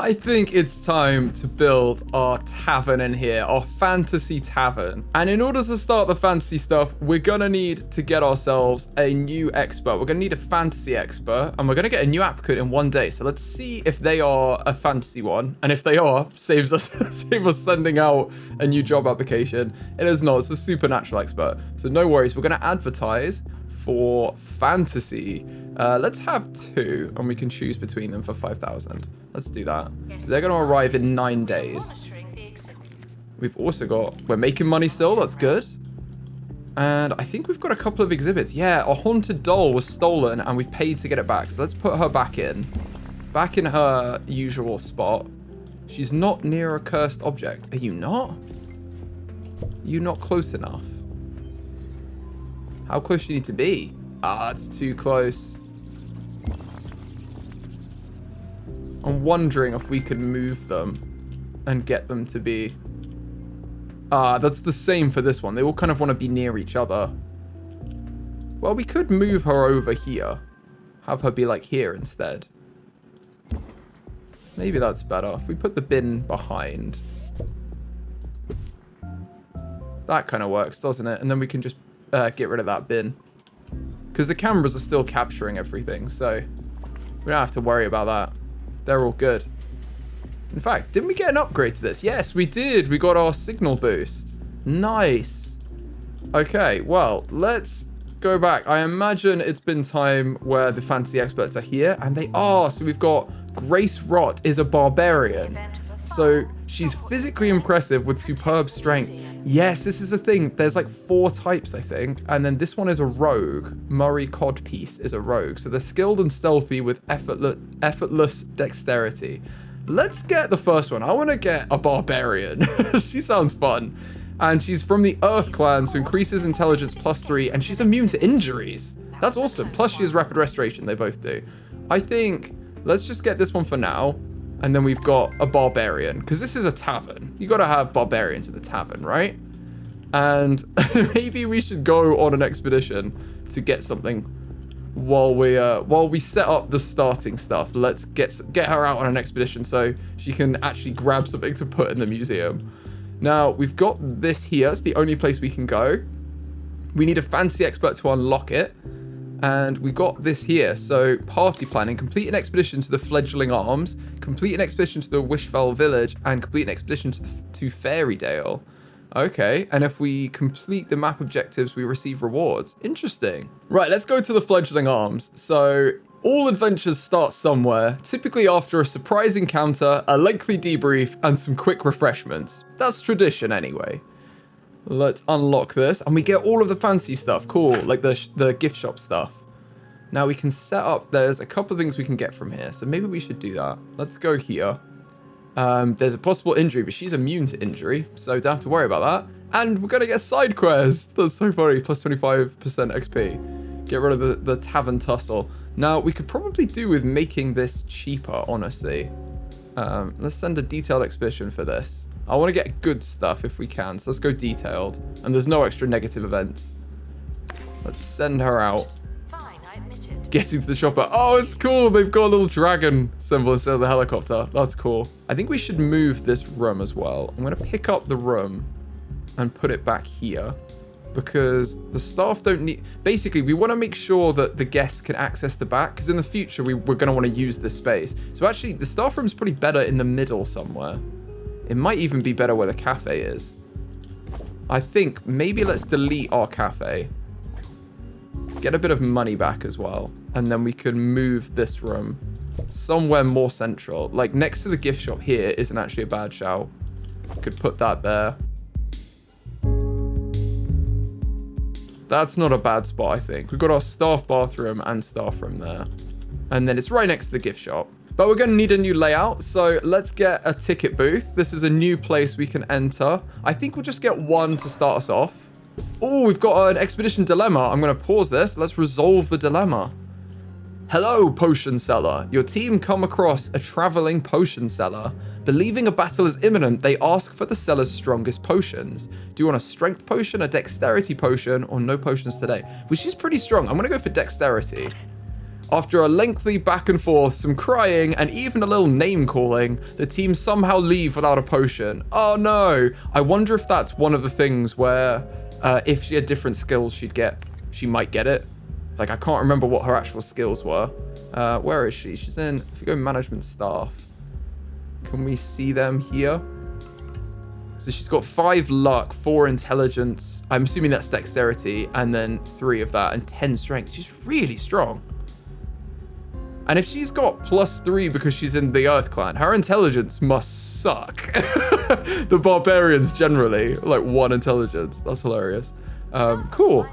I think it's time to build our tavern in here, our fantasy tavern. And in order to start the fantasy stuff, we're gonna need to get ourselves a new expert. We're gonna need a fantasy expert, and we're gonna get a new applicant in 1 day. So let's see if they are a fantasy one. And if they are, save us sending out a new job application. It is not, it's a supernatural expert. So no worries, we're gonna advertise for fantasy. Let's have 2, and we can choose between them for 5,000. Let's do that. They're going to arrive in 9 days. We've also got... We're making money still. That's good. And I think we've got a couple of exhibits. Yeah, a haunted doll was stolen, and we've paid to get it back. So let's put her back in. Back in her usual spot. She's not near a cursed object. Are you not? You're not close enough. How close do you need to be? Ah, it's too close. I'm wondering if we could move them and get them to be... Ah, that's the same for this one. They all kind of want to be near each other. Well, we could move her over here. Have her be like here instead. Maybe that's better. If we put the bin behind. That kind of works, doesn't it? And then we can just get rid of that bin. Because the cameras are still capturing everything, so we don't have to worry about that. They're all good. In fact, didn't we get an upgrade to this? Yes, we did. We got our signal boost. Nice. Okay, well, let's go back. I imagine it's been time where the fantasy experts are here, and they are. So we've got Grace Rott is a barbarian. So she's physically impressive with superb strength. Yes, this is a thing. There's like 4 types, I think. And then this one is a rogue. Murray Codpiece is a rogue. So they're skilled and stealthy with effortless dexterity. Let's get the first one. I want to get a barbarian. She sounds fun. And she's from the Earth clan, so increases intelligence +3. And she's immune to injuries. That's awesome. Plus she has rapid restoration. They both do. I think let's just get this one for now. And then we've got a barbarian, because this is a tavern. You got to have barbarians in the tavern, right? And maybe we should go on an expedition to get something while we set up the starting stuff. Let's get her out on an expedition so she can actually grab something to put in the museum. Now, we've got this here. It's the only place we can go. We need a fantasy expert to unlock it. And we got this here. So party planning, complete an expedition to the Fledgling Arms, complete an expedition to the Wishfell Village, and complete an expedition to Fairydale. Okay, and if we complete the map objectives, we receive rewards. Interesting. Right, let's go to the Fledgling Arms. So all adventures start somewhere, typically after a surprise encounter, a lengthy debrief, and some quick refreshments. That's tradition anyway. Let's unlock this, and we get all of the fancy stuff. Cool, like the gift shop stuff. Now we can set up, there's a couple of things we can get from here, so maybe we should do that. Let's go here. There's a possible injury, but she's immune to injury, so don't have to worry about that. And we're gonna get a side quest. That's so funny, plus 25% XP. Get rid of the tavern tussle. Now, we could probably do with making this cheaper, honestly. Let's send a detailed expedition for this. I want to get good stuff if we can, so let's go detailed. And there's no extra negative events. Let's send her out. Fine, I admit it. Getting to the chopper. Oh, it's cool. They've got a little dragon symbol instead of the helicopter. That's cool. I think we should move this room as well. I'm going to pick up the room and put it back here. Because the staff don't need... Basically, we want to make sure that the guests can access the back. Because in the future, we're going to want to use this space. So actually, the staff room's probably better in the middle somewhere. It might even be better where the cafe is. I think maybe let's delete our cafe. Get a bit of money back as well. And then we can move this room somewhere more central. Like next to the gift shop here isn't actually a bad shout. Could put that there. That's not a bad spot, I think. We've got our staff bathroom and staff room there. And then it's right next to the gift shop. But we're going to need a new layout, so let's get a ticket booth. This is a new place we can enter. I think we'll just get one to start us off. Oh, we've got an expedition dilemma. I'm going to pause this. Let's resolve the dilemma. Hello, potion seller. Your team come across a traveling potion seller. Believing a battle is imminent, they ask for the seller's strongest potions. Do you want a strength potion, a dexterity potion, or no potions today? Which is pretty strong. I'm going to go for dexterity. After a lengthy back and forth, some crying, and even a little name calling, the team somehow leave without a potion. Oh no! I wonder if that's one of the things where if she had different skills, she might get it. Like, I can't remember what her actual skills were. Where is she? She's in, if you go management staff, can we see them here? So she's got 5 luck, 4 intelligence. I'm assuming that's dexterity, and then 3 of that, and 10 strength. She's really strong. And if she's got +3 because she's in the Earth Clan, her intelligence must suck. The barbarians generally, like 1 intelligence. That's hilarious. Cool.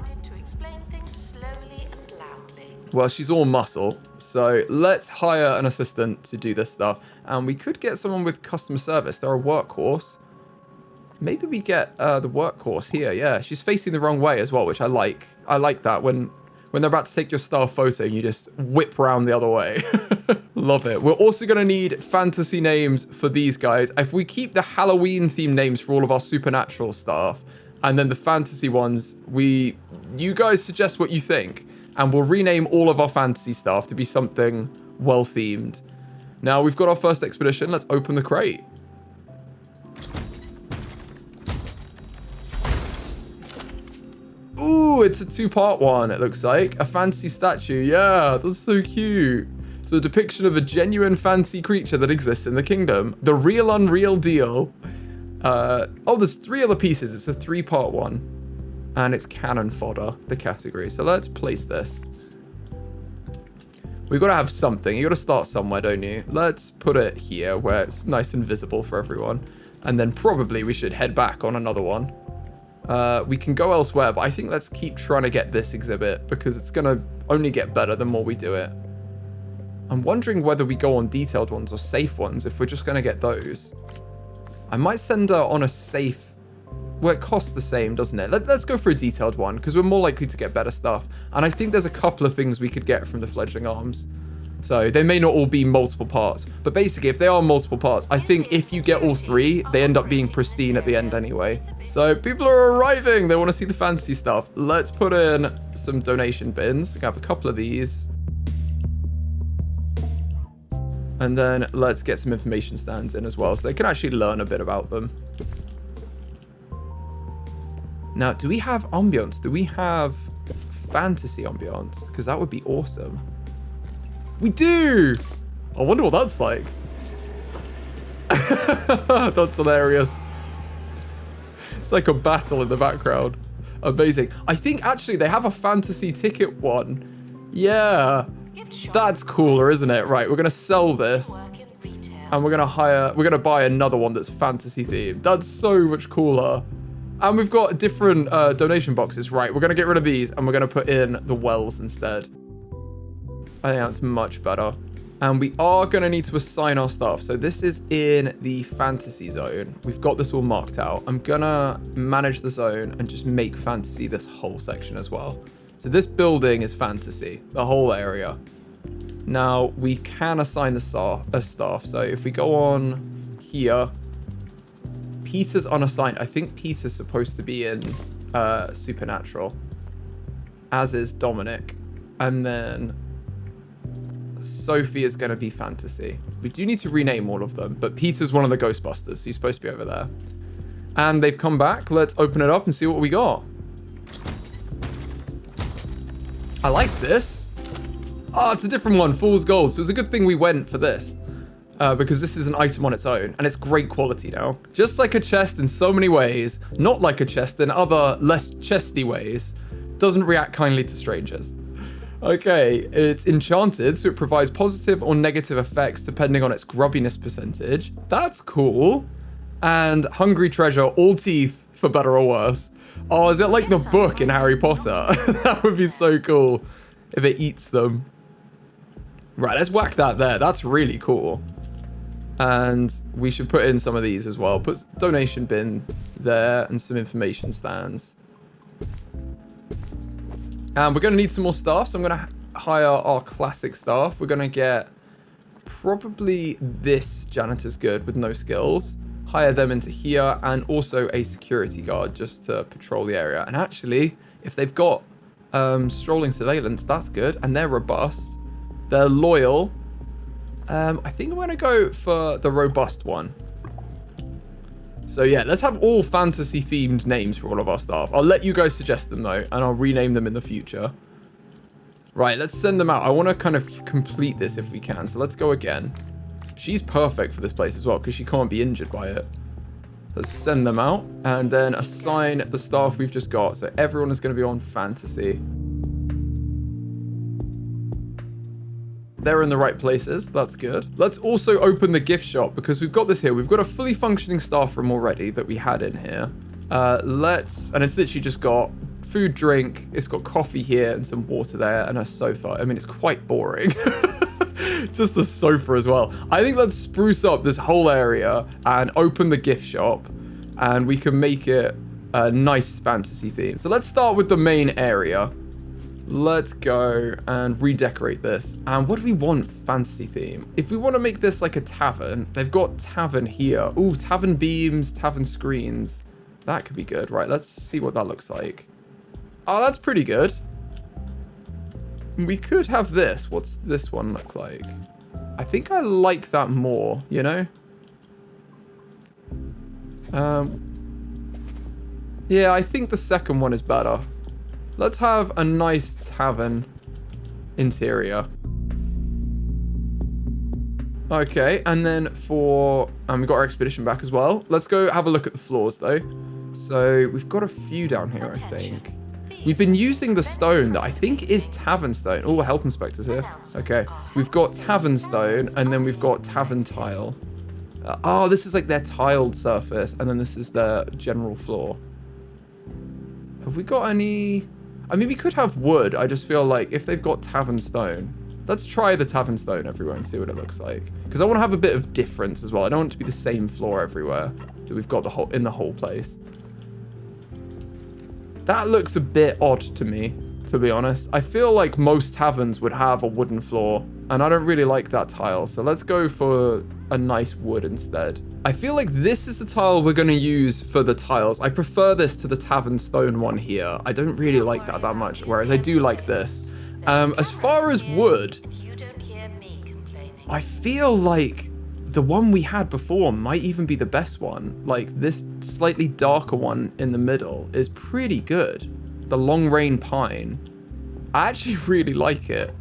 Well, she's all muscle, so let's hire an assistant to do this stuff. And we could get someone with customer service. They're a workhorse. Maybe we get the workhorse here. Yeah, she's facing the wrong way as well, which I like. I like that when they're about to take your star photo and you just whip round the other way. Love it. We're also going to need fantasy names for these guys. If we keep the Halloween themed names for all of our supernatural staff, and then the fantasy ones, you guys suggest what you think, and we'll rename all of our fantasy staff to be something well themed. Now we've got our first expedition. Let's open the crate. Ooh, it's a 2-part one, it looks like. A fantasy statue. Yeah, that's so cute. So a depiction of a genuine fantasy creature that exists in the kingdom. The real unreal deal. Oh, there's 3 other pieces. It's a 3-part one. And it's cannon fodder, the category. So let's place this. We've got to have something. You got to start somewhere, don't you? Let's put it here where it's nice and visible for everyone. And then probably we should head back on another one. We can go elsewhere, but I think let's keep trying to get this exhibit because it's going to only get better the more we do it. I'm wondering whether we go on detailed ones or safe ones if we're just going to get those. I might send her on a safe. Well, it costs the same, doesn't it? Let's go for a detailed one because we're more likely to get better stuff. And I think there's a couple of things we could get from the fledgling arms. So they may not all be multiple parts, but basically if they are multiple parts, I think if you get all 3, they end up being pristine at the end anyway. So people are arriving. They want to see the fantasy stuff. Let's put in some donation bins. We can have a couple of these. And then let's get some information stands in as well so they can actually learn a bit about them. Now, do we have ambiance? Do we have fantasy ambiance? Because that would be awesome. We do! I wonder what that's like. That's hilarious. It's like a battle in the background. Amazing. I think actually they have a fantasy ticket one. Yeah. That's cooler, isn't it? Right, we're going to sell this. And we're going to buy another one that's fantasy themed. That's so much cooler. And we've got different donation boxes. Right, we're going to get rid of these and we're going to put in the wells instead. I think that's much better. And we are going to need to assign our stuff. So this is in the fantasy zone. We've got this all marked out. I'm going to manage the zone and just make fantasy this whole section as well. So this building is fantasy, the whole area. Now we can assign the staff. So if we go on here, Peter's unassigned. I think Peter's supposed to be in Supernatural, as is Dominic. And then Sophie is going to be fantasy. We do need to rename all of them, but Peter's one of the Ghostbusters, so he's supposed to be over there. And they've come back. Let's open it up and see what we got. I like this. Oh, it's a different one, Fool's Gold. So it's a good thing we went for this. Because this is an item on its own, and it's great quality now. Just like a chest in so many ways, not like a chest in other less chesty ways, doesn't react kindly to strangers. Okay, it's enchanted, so it provides positive or negative effects depending on its grubbiness percentage. That's cool. And hungry treasure, all teeth, for better or worse. Oh, is it like the book in Harry Potter? That would be so cool if it eats them. Right, let's whack that there. That's really cool. And we should put in some of these as well. Put donation bin there and some information stands. And we're going to need some more staff. So I'm going to hire our classic staff. We're going to get probably this janitor's good with no skills. Hire them into here, and also a security guard just to patrol the area. And actually, if they've got strolling surveillance, that's good. And they're robust. They're loyal. I think I'm going to go for the robust one. So yeah, let's have all fantasy themed names for all of our staff. I'll let you guys suggest them though, and I'll rename them in the future. Right, let's send them out. I want to kind of complete this if we can. So let's go again. She's perfect for this place as well because she can't be injured by it. Let's send them out and then assign the staff we've just got. So everyone is going to be on fantasy. They're in the right places. That's good. Let's also open the gift shop because we've got this here. We've got a fully functioning staff room already that we had in here. And it's literally just got food, drink. It's got coffee here and some water there and a sofa. I mean, it's quite boring. Just a sofa as well. I think let's spruce up this whole area and open the gift shop and we can make it a nice fantasy theme. So let's start with the main area. Let's go and redecorate this. And what do we want fantasy theme? If we want to make this like a tavern, they've got tavern here. Ooh, tavern beams, tavern screens. That could be good. Right, let's see what that looks like. Oh, that's pretty good. We could have this. What's this one look like? I think I like that more, you know? Yeah, I think the second one is better. Let's have a nice tavern interior. Okay, and then we've got our expedition back as well. Let's go have a look at the floors though. So we've got a few down here, I think. We've been using the stone that I think is tavern stone. Oh, health inspector's here. Okay, we've got tavern stone and then we've got tavern tile. Oh, this is like their tiled surface and then this is their general floor. Have we got any... I mean, we could have wood. I just feel like if they've got tavern stone, let's try the tavern stone everywhere and see what it looks like. Because I want to have a bit of difference as well. I don't want it to be the same floor everywhere that we've got in the whole place. That looks a bit odd to me, to be honest. I feel like most taverns would have a wooden floor, and I don't really like that tile. So let's go for a nice wood instead. I feel like this is the tile we're going to use for the tiles. I prefer this to the tavern stone one here. I don't really like that much, whereas I do like this. As far as wood, I feel like the one we had before might even be the best one. Like this slightly darker one in the middle is pretty good. The long rain pine. I actually really like it.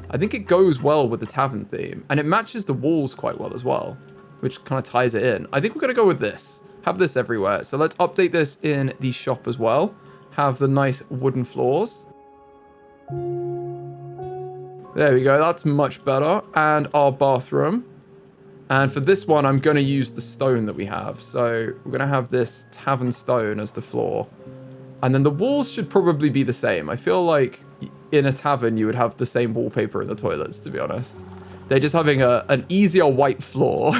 I think it goes well with the tavern theme and it matches the walls quite well as well, which kind of ties it in. I think we're going to go with this. Have this everywhere. So let's update this in the shop as well. Have the nice wooden floors. There we go. That's much better. And our bathroom. And for this one, I'm going to use the stone that we have. So we're going to have this tavern stone as the floor. And then the walls should probably be the same. I feel like in a tavern, you would have the same wallpaper in the toilets, to be honest. They're just having an easier white floor.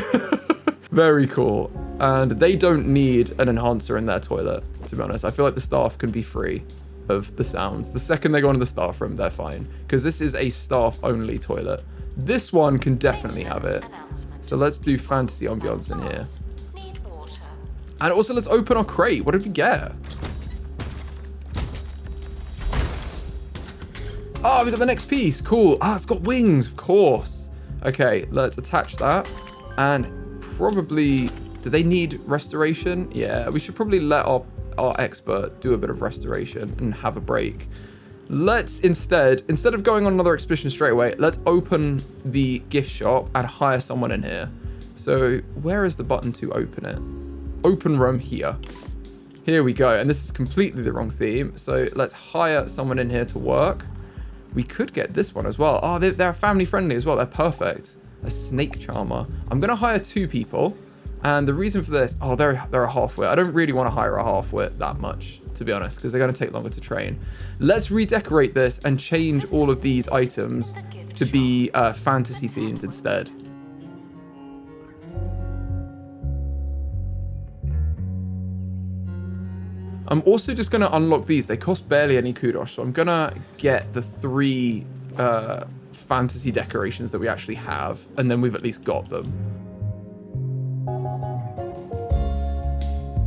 Very cool. And they don't need an enhancer in their toilet, to be honest. I feel like the staff can be free of the sounds. The second they go into the staff room, they're fine. Because this is a staff-only toilet. This one can definitely have it. So let's do fantasy ambiance in here. And also, let's open our crate. What did we get? Oh, we got the next piece. Cool. Ah, it's got wings, of course. Okay, let's attach that. And probably... Do they need restoration? Yeah, we should probably let our expert do a bit of restoration and have a break. Let's instead of going on another expedition straight away, let's open the gift shop and hire someone in here. So where is the button to open it? Open room here. Here we go. And this is completely the wrong theme. So let's hire someone in here to work. We could get this one as well. Oh, they're family friendly as well. They're perfect. A snake charmer. I'm going to hire 2 people. And the reason for this, oh, they're a half-wit. I don't really want to hire a half-wit that much, to be honest, because they're going to take longer to train. Let's redecorate this and change all of these items to be fantasy themed instead. I'm also just going to unlock these. They cost barely any kudos, so I'm going to get the 3 fantasy decorations that we actually have, and then we've at least got them.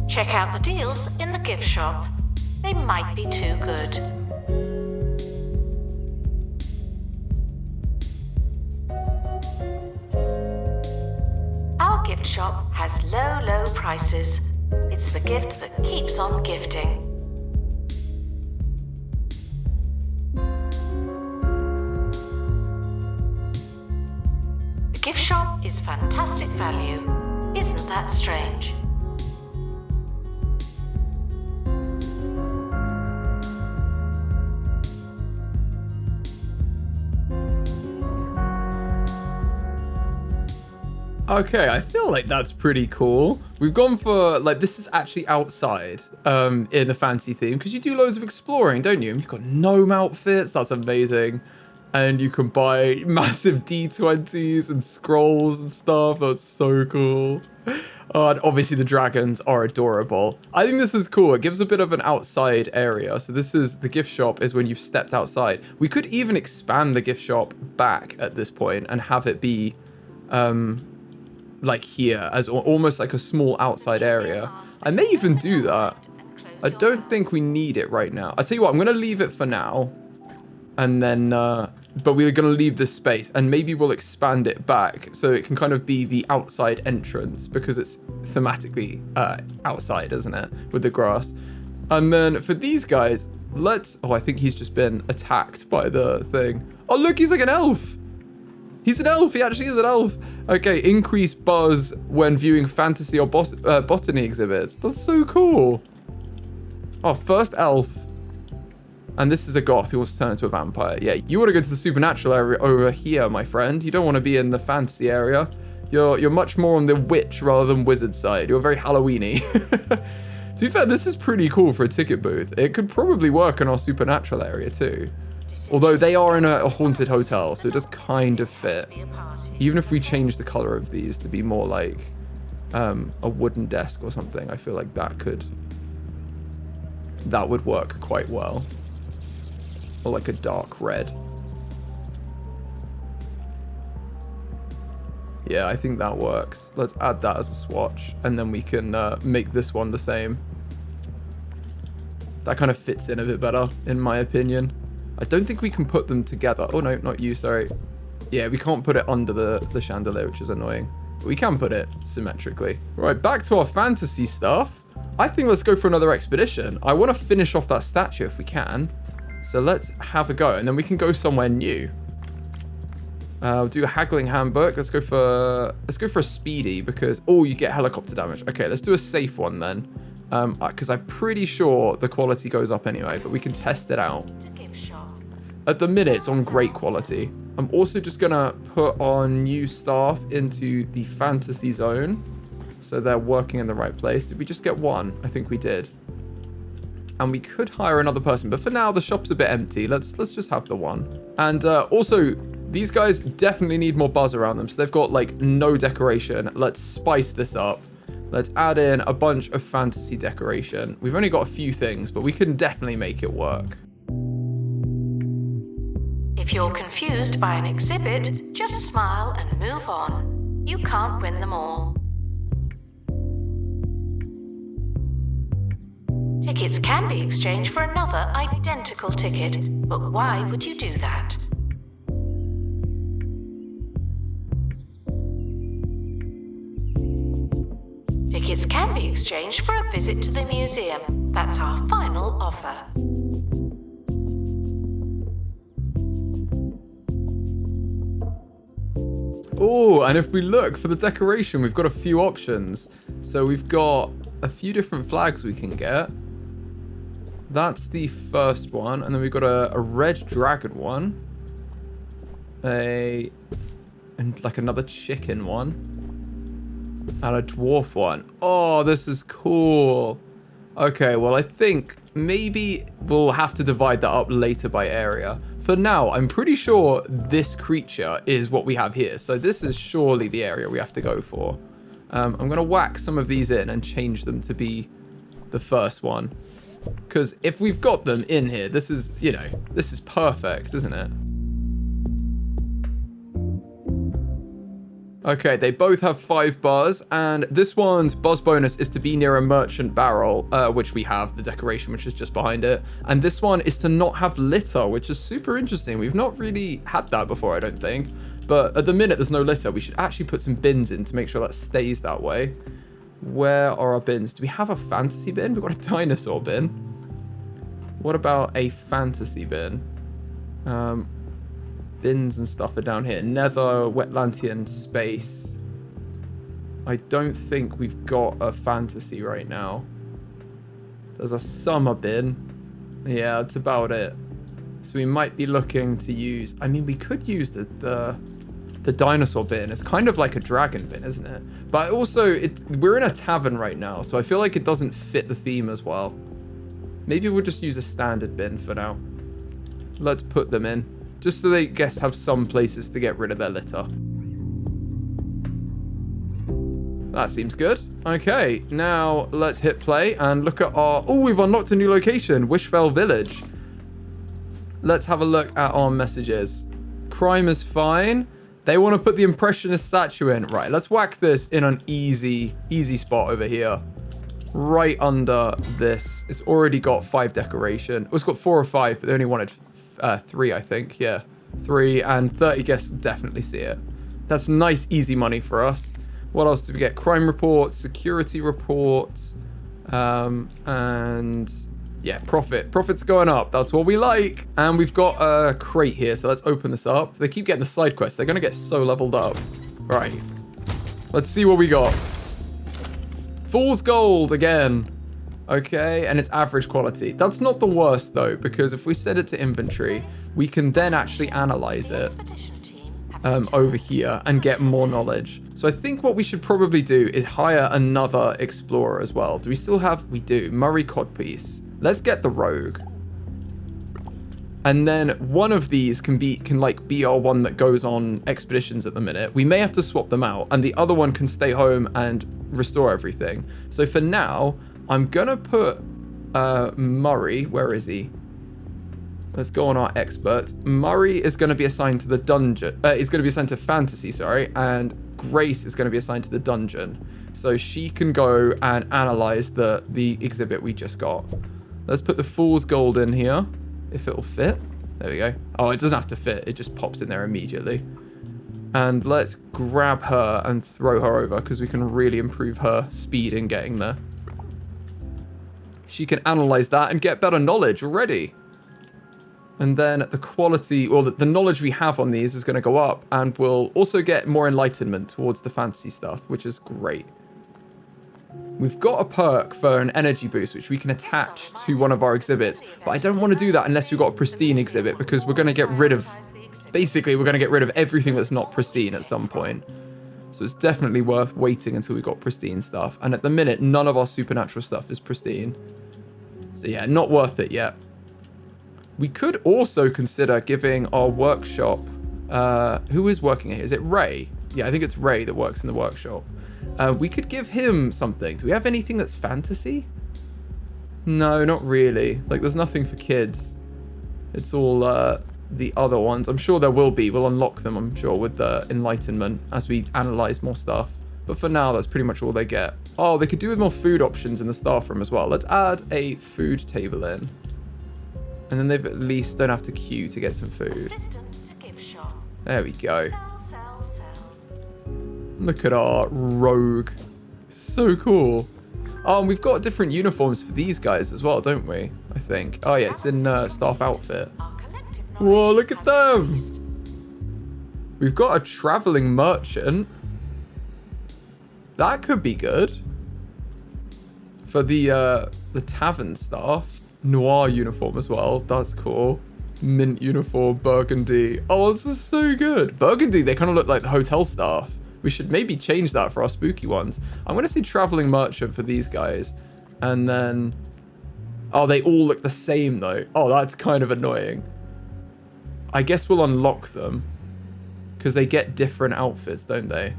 Check out the deals in the gift shop. They might be too good. shop has low, low prices. It's the gift that keeps on gifting. The gift shop is fantastic value. Isn't that strange? Okay, I feel like that's pretty cool. We've gone for, like, this is actually outside in the fancy theme, because you do loads of exploring, don't you? You've got gnome outfits, that's amazing. And you can buy massive D20s and scrolls and stuff, that's so cool. Oh, and obviously the dragons are adorable. I think this is cool. It gives a bit of an outside area. So this is, the gift shop is when you've stepped outside. We could even expand the gift shop back at this point and have it be like here, as almost like a small outside area. I may even do that. I don't think we need it right now. I tell you what, I'm gonna leave it for now, and then but we're gonna leave this space, and maybe we'll expand it back so it can kind of be the outside entrance, because it's thematically outside, isn't it, with the grass. And then for these guys, let's, oh, I think he's just been attacked by the thing. Oh look, he's like an elf. He's an elf. He actually is an elf. Okay, increase buzz when viewing fantasy or botany exhibits. That's so cool. Oh, first elf. And this is a goth who wants to turn into a vampire. Yeah, you want to go to the supernatural area over here, my friend. You don't want to be in the fantasy area. You're much more on the witch rather than wizard side. You're very Halloween-y. To be fair, this is pretty cool for a ticket booth. It could probably work in our supernatural area too. Although they are in a haunted hotel, so it does kind of fit. Even if we change the color of these to be more like a wooden desk or something, I feel like that would work quite well. Or like a dark red. Yeah, I think that works. Let's add that as a swatch, and then we can make this one the same. That kind of fits in a bit better, in my opinion. I don't think we can put them together. Oh no, not you, sorry. Yeah, we can't put it under the chandelier, which is annoying. But we can put it symmetrically. Right, back to our fantasy stuff. I think let's go for another expedition. I want to finish off that statue if we can. So let's have a go, and then we can go somewhere new. We'll do a haggling handbook. Let's go for a speedy, because, oh, you get helicopter damage. Okay, let's do a safe one then. Because I'm pretty sure the quality goes up anyway, but we can test it out. At the minute, it's on great quality. I'm also just gonna put on new staff into the fantasy zone, so they're working in the right place. Did we just get one? I think we did. And we could hire another person, but for now the shop's a bit empty. Let's just have the one. And also, these guys definitely need more buzz around them, so they've got like no decoration. Let's spice this up. Let's add in a bunch of fantasy decoration. We've only got a few things, but we can definitely make it work. If you're confused by an exhibit, just smile and move on. You can't win them all. Tickets can be exchanged for another identical ticket, but why would you do that? Tickets can be exchanged for a visit to the museum. That's our final offer. Oh, and if we look for the decoration, we've got a few options. So we've got a few different flags we can get. That's the first one, and then we've got a red dragon one. And like another chicken one. And a dwarf one. Oh, this is cool. Okay, well, I think maybe we'll have to divide that up later by area. For now, I'm pretty sure this creature is what we have here. So this is surely the area we have to go for. I'm going to whack some of these in and change them to be the first one. Because if we've got them in here, this is, you know, this is perfect, isn't it? Okay, they both have 5 buzz, and this one's buzz bonus is to be near a merchant barrel, which we have, the decoration, which is just behind it. And this one is to not have litter, which is super interesting. We've not really had that before, I don't think. But at the minute, there's no litter. We should actually put some bins in to make sure that stays that way. Where are our bins? Do we have a fantasy bin? We've got a dinosaur bin. What about a fantasy bin? Bins and stuff are down here. Nether, Wetlantian, space. I don't think we've got a fantasy right now. There's a summer bin. Yeah, that's about it. So we might be looking to use... I mean, we could use the dinosaur bin. It's kind of like a dragon bin, isn't it? But also, we're in a tavern right now, so I feel like it doesn't fit the theme as well. Maybe we'll just use a standard bin for now. Let's put them in. Just so they, guess, have some places to get rid of their litter. That seems good. Okay, now let's hit play and look at our... Oh, we've unlocked a new location, Wishfell Village. Let's have a look at our messages. Crime is fine. They want to put the impressionist statue in. Right, let's whack this in an easy spot over here. Right under this. It's already got 5 decoration. It's got 4 or 5, but they only wanted 3, I think. Yeah, 3 and 30 guests definitely see it. That's nice, easy money for us. What else do we get? Crime reports, security reports, and yeah, profit. Profit's going up. That's what we like. And we've got a crate here, so let's open this up. They keep getting the side quests. They're going to get so leveled up. Right. Let's see what we got. Fool's Gold again. Okay, and it's average quality. That's not the worst, though, because if we set it to inventory, we can then actually analyze it over here and get more knowledge. So I think what we should probably do is hire another explorer as well. Do we still have? We do. Murray Codpiece. Let's get the rogue. And then one of these can be our one that goes on expeditions at the minute. We may have to swap them out, and the other one can stay home and restore everything. So for now, I'm gonna put Murray. Where is he? Let's go on our experts. Murray is going to be assigned to the dungeon. Is going to be assigned to fantasy, sorry. And Grace is going to be assigned to the dungeon. So she can go and analyze the exhibit we just got. Let's put the Fool's Gold in here, if it'll fit. There we go. Oh, it doesn't have to fit. It just pops in there immediately. And let's grab her and throw her over, because we can really improve her speed in getting there. She can analyze that and get better knowledge already. And then the quality, or the knowledge we have on these is going to go up, and we'll also get more enlightenment towards the fantasy stuff, which is great. We've got a perk for an energy boost, which we can attach to one of our exhibits, but I don't want to do that unless we've got a pristine exhibit, because we're going to get rid of, basically, we're going to get rid of everything that's not pristine at some point. So it's definitely worth waiting until we've got pristine stuff. And at the minute, none of our supernatural stuff is pristine. So yeah, not worth it yet. We could also consider giving our workshop... who is working here? Is it Ray? Yeah, I think it's Ray that works in the workshop. We could give him something. Do we have anything that's fantasy? No, not really. Like, there's nothing for kids. It's all the other ones. I'm sure there will be. We'll unlock them, I'm sure, with the enlightenment as we analyze more stuff. But for now, that's pretty much all they get. Oh, they could do with more food options in the staff room as well. Let's add a food table in. And then they've at least don't have to queue to get some food. There we go. Look at our rogue. So cool. Oh, and we've got different uniforms for these guys as well, don't we? I think. Oh yeah, it's in staff outfit. Whoa, look at them. We've got a traveling merchant. That could be good. For the tavern staff. Noir uniform as well. That's cool. Mint uniform, burgundy. Oh, this is so good. Burgundy, they kind of look like the hotel staff. We should maybe change that for our spooky ones. I'm going to see traveling merchant for these guys. And then... Oh, they all look the same though. Oh, that's kind of annoying. I guess we'll unlock them. Because they get different outfits, don't they?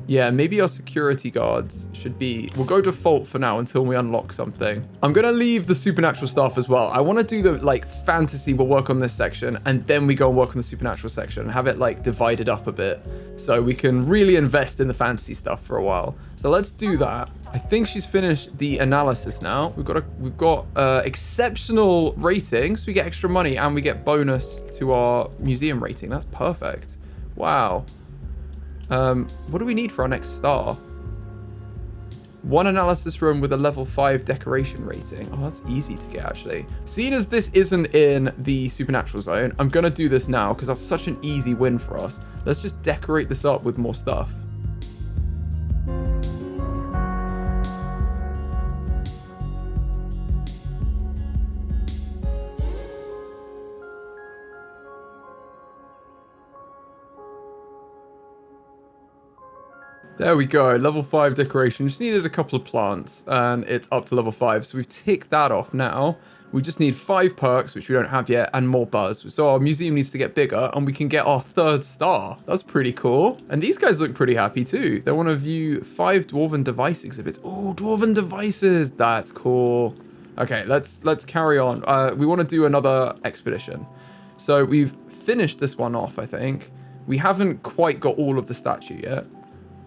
Yeah, maybe our security guards should be... We'll go default for now until we unlock something. I'm going to leave the supernatural stuff as well. I want to do the, like, fantasy. We'll work on this section, and then we go and work on the supernatural section and have it, like, divided up a bit so we can really invest in the fantasy stuff for a while. So let's do that. I think she's finished the analysis now. We've got exceptional ratings. We get extra money, and we get bonus to our museum rating. That's perfect. Wow. What do we need for our next star? One analysis room with a level 5 decoration rating. Oh, that's easy to get, actually. Seeing as this isn't in the supernatural zone, I'm going to do this now because that's such an easy win for us. Let's just decorate this up with more stuff. There we go, level 5 decoration. Just needed a couple of plants and it's up to level 5. So we've ticked that off now. We just need 5 perks, which we don't have yet, and more buzz. So our museum needs to get bigger and we can get our 3rd star. That's pretty cool. And these guys look pretty happy too. They want to view 5 dwarven device exhibits. Oh, dwarven devices. That's cool. Okay, let's carry on. We want to do another expedition. So we've finished this one off, I think. We haven't quite got all of the statue yet,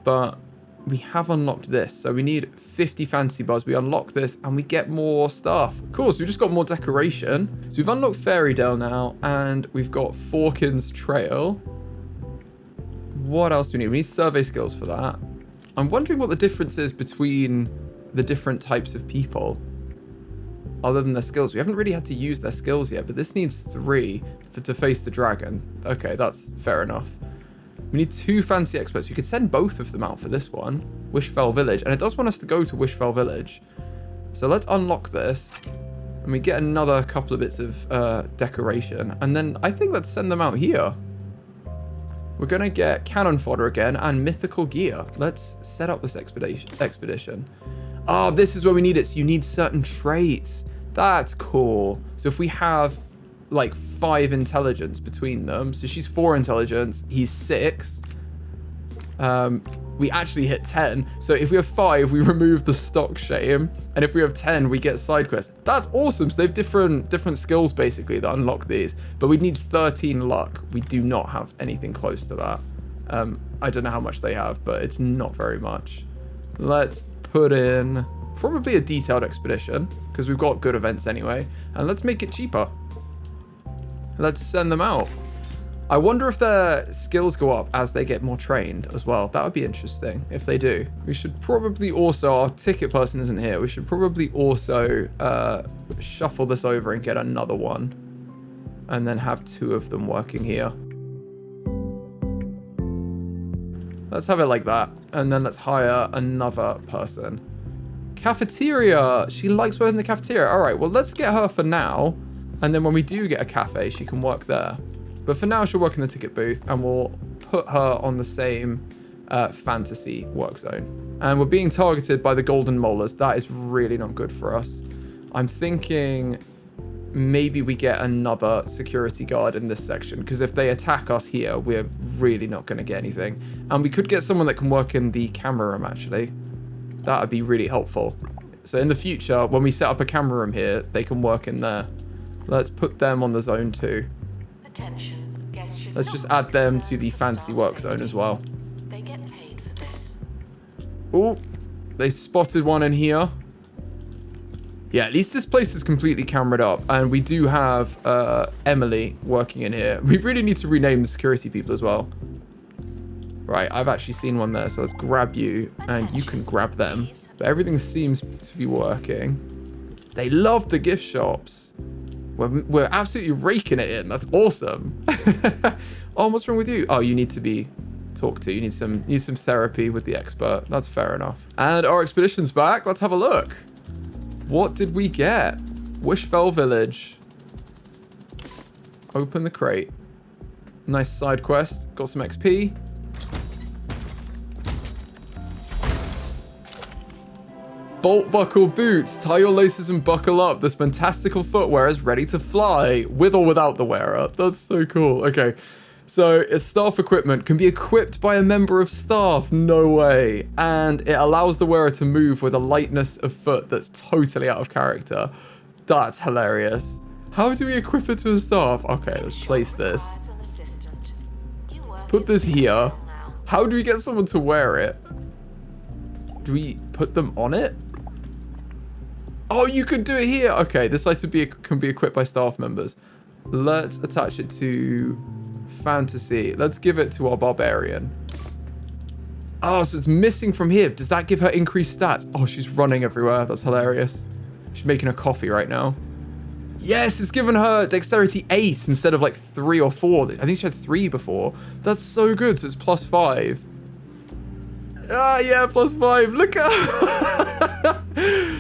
but we have unlocked this. So we need 50 fantasy buzz. We unlock this and we get more stuff. Cool, so we just got more decoration. So we've unlocked Fairydale now and we've got Forkins Trail. What else do we need? We need survey skills for that. I'm wondering what the difference is between the different types of people other than their skills. We haven't really had to use their skills yet, but this needs 3 to face the dragon. Okay, that's fair enough. We need 2 fancy experts. We could send both of them out for this one. Wishfell Village. And it does want us to go to Wishfell Village. So let's unlock this. And we get another couple of bits of decoration. And then I think let's send them out here. We're going to get cannon fodder again and mythical gear. Let's set up this expedition. Oh, this is where we need it. So you need certain traits. That's cool. So if we have like 5 intelligence between them, so she's 4 intelligence, he's 6, we actually hit 10. So if we have 5, we remove the stock shame, and if we have 10, we get side quests. That's awesome. So they have different skills basically that unlock these, but we need 13 luck. We do not have anything close to that. I don't know how much they have, but it's not very much. Let's put in probably a detailed expedition because we've got good events anyway, and let's make it cheaper. Let's send them out. I wonder if their skills go up as they get more trained as well. That would be interesting if they do. We should probably also, our ticket person isn't here. We should probably also shuffle this over and get another one. And then have 2 of them working here. Let's have it like that. And then let's hire another person. Cafeteria. She likes working in the cafeteria. All right, well, let's get her for now. And then when we do get a cafe, she can work there. But for now, she'll work in the ticket booth and we'll put her on the same fantasy work zone. And we're being targeted by the golden molars. That is really not good for us. I'm thinking maybe we get another security guard in this section, because if they attack us here, we're really not going to get anything. And we could get someone that can work in the camera room, actually. That would be really helpful. So in the future, when we set up a camera room here, they can work in there. Let's put them on the zone too. Attention. Guests should Let's just add them to the fancy work zone as well. They get paid for this. Oh, they spotted one in here. Yeah, at least this place is completely cameraed up. And we do have Emily working in here. We really need to rename the security people as well. Right, I've actually seen one there. So let's grab you and you can grab them. But everything seems to be working. They love the gift shops. We're absolutely raking it in. That's awesome. Oh, what's wrong with you? Oh, you need to be talked to. You need some therapy with the expert. That's fair enough. And our expedition's back. Let's have a look. What did we get? Wishfell Village. Open the crate. Nice side quest. Got some XP. Bolt buckle boots. Tie your laces and buckle up. This fantastical footwear is ready to fly, with or without the wearer. That's so cool. Okay. So staff equipment can be equipped by a member of staff. No way. And it allows the wearer to move with a lightness of foot that's totally out of character. That's hilarious. How do we equip it to a staff? Okay, let's place this. Let's put this here. How do we get someone to wear it? Do we put them on it? Oh, you can do it here. Okay, this item can be equipped by staff members. Let's attach it to fantasy. Let's give it to our barbarian. Oh, so it's missing from here. Does that give her increased stats? Oh, she's running everywhere. That's hilarious. She's making a coffee right now. Yes, it's given her dexterity 8 instead of like 3 or 4. I think she had 3 before. That's so good. So it's +5. Ah, yeah, +5. Look at her.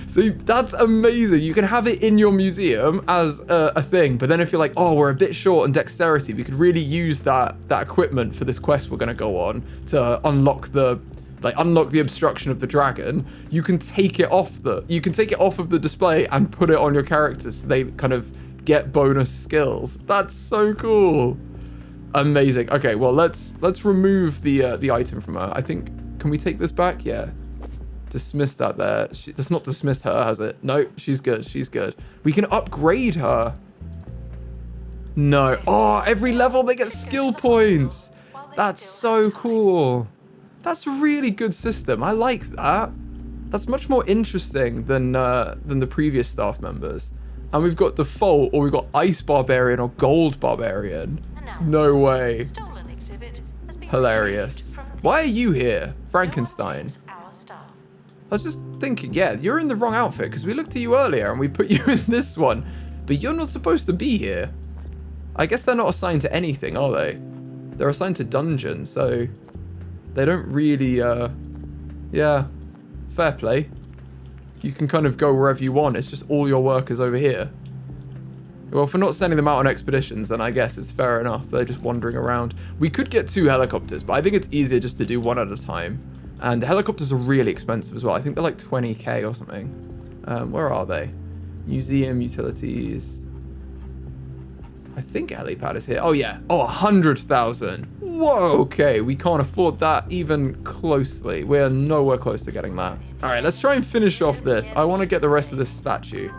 See, that's amazing. You can have it in your museum as a thing, but then if you're like, oh, we're a bit short on dexterity, we could really use that equipment for this quest we're going to go on to unlock the obstruction of the dragon. You can take it off of the display and put it on your characters so they kind of get bonus skills. That's so cool. Amazing. Okay, well, let's remove the item from her. I think, can we take this back? Yeah. Dismiss that there. That's not dismissed her, has it? No, she's good. She's good. We can upgrade her. No. Oh, every level they get skill points. That's so cool. That's a really good system. I like that. That's much more interesting than the previous staff members. And we've got default, or we've got ice barbarian or gold barbarian. No way. Hilarious. Why are you here, Frankenstein? I was just thinking, yeah, you're in the wrong outfit because we looked at you earlier and we put you in this one, but you're not supposed to be here. I guess they're not assigned to anything, are they? They're assigned to dungeons, so they don't really, yeah, fair play. You can kind of go wherever you want. It's just all your workers over here. Well, for not sending them out on expeditions, then I guess it's fair enough. They're just wandering around. We could get 2 helicopters, but I think it's easier just to do 1 at a time. And the helicopters are really expensive as well. I think they're like 20k or something. Where are they? Museum, utilities. I think helipad is here. Oh, yeah. Oh, 100,000. Whoa, okay. We can't afford that even closely. We're nowhere close to getting that. All right, let's try and finish off this. I want to get the rest of this statue.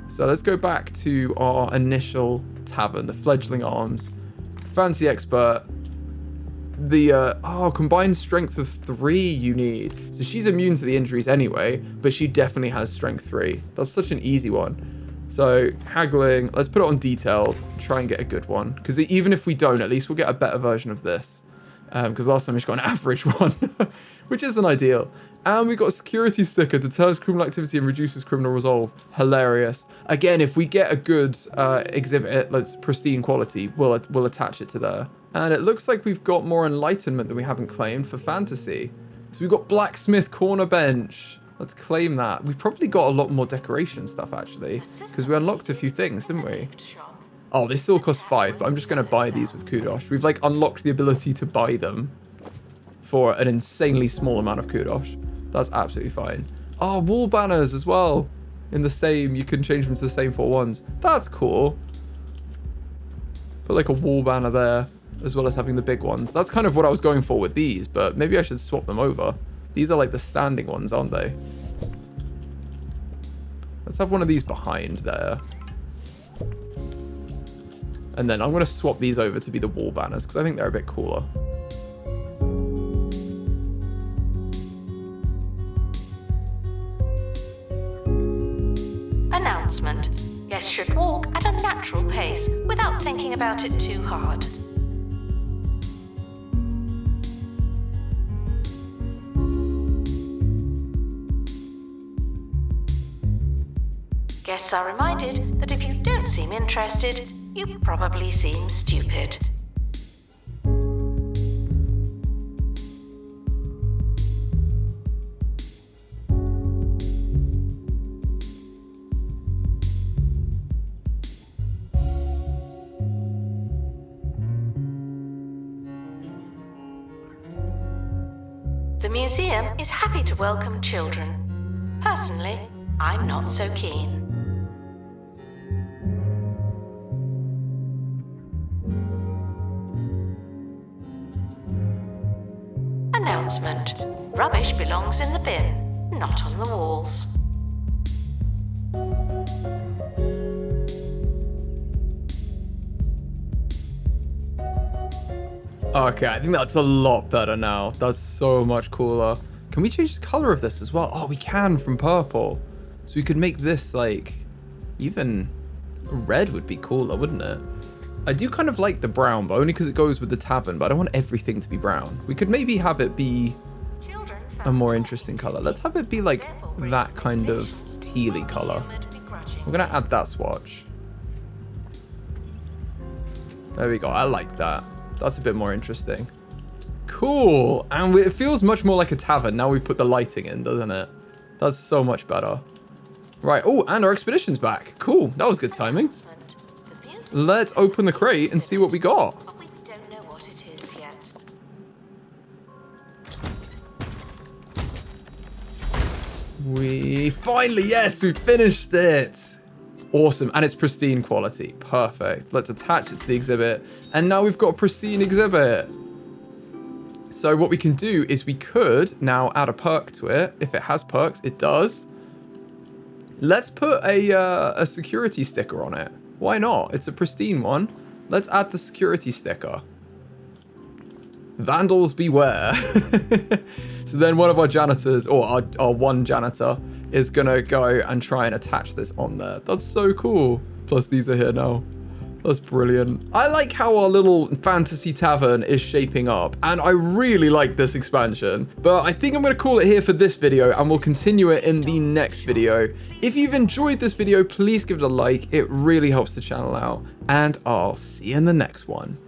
So let's go back to our initial tavern, the fledgling arms. Fancy expert. The, combined strength of 3 you need. So she's immune to the injuries anyway, but she definitely has strength 3. That's such an easy one. So haggling, let's put it on detailed, try and get a good one. Because even if we don't, at least we'll get a better version of this. Because last time we just got an average one, which isn't ideal. And we got a security sticker, deters criminal activity and reduces criminal resolve. Hilarious. Again, if we get a good exhibit, let's pristine quality, we'll attach it to there. And it looks like we've got more enlightenment than we haven't claimed for fantasy. So we've got blacksmith corner bench. Let's claim that. We've probably got a lot more decoration stuff, actually, because we unlocked a few things, didn't we? Oh, they still cost 5, but I'm just going to buy these with kudosh. We've, like, unlocked the ability to buy them for an insanely small amount of kudosh. That's absolutely fine. Oh, wall banners as well. In the same, you can change them to the same 4 ones. That's cool. Put, like, a wall banner there, as well as having the big ones. That's kind of what I was going for with these, but maybe I should swap them over. These are like the standing ones, aren't they? Let's have one of these behind there. And then I'm going to swap these over to be the wall banners because I think they're a bit cooler. Announcement. Guests should walk at a natural pace without thinking about it too hard. Guests are reminded that if you don't seem interested, you probably seem stupid. The museum is happy to welcome children. Personally, I'm not so keen. announcement. Rubbish belongs in the bin, not on the walls. Okay, I think that's a lot better now. That's so much cooler. Can we change the color of this as well? Oh, we can from purple. So we could make this like, even red would be cooler, wouldn't it? I do kind of like the brown, but only because it goes with the tavern, but I don't want everything to be brown. We could maybe have it be a more interesting color. Let's have it be like that kind of tealy color. We're gonna add that swatch. There we go, I like that. That's a bit more interesting. Cool, and it feels much more like a tavern now we put the lighting in, doesn't it? That's so much better. Right, oh, and our expedition's back. Cool, that was good timing. Let's open the crate and see what we got. But we don't know what it is yet. We finally, yes, we finished it. Awesome, and it's pristine quality. Perfect. Let's attach it to the exhibit. And now we've got a pristine exhibit. So what we can do is we could now add a perk to it. If it has perks, it does. Let's put a security sticker on it. Why not? It's a pristine one. Let's add the security sticker. Vandals beware. So then one of our janitors, or our one janitor, is gonna go and try and attach this on there. That's so cool. Plus these are here now. That's brilliant. I like how our little fantasy tavern is shaping up, and I really like this expansion. But I think I'm going to call it here for this video, and we'll continue it in the next video. If you've enjoyed this video, please give it a like. It really helps the channel out, and I'll see you in the next one.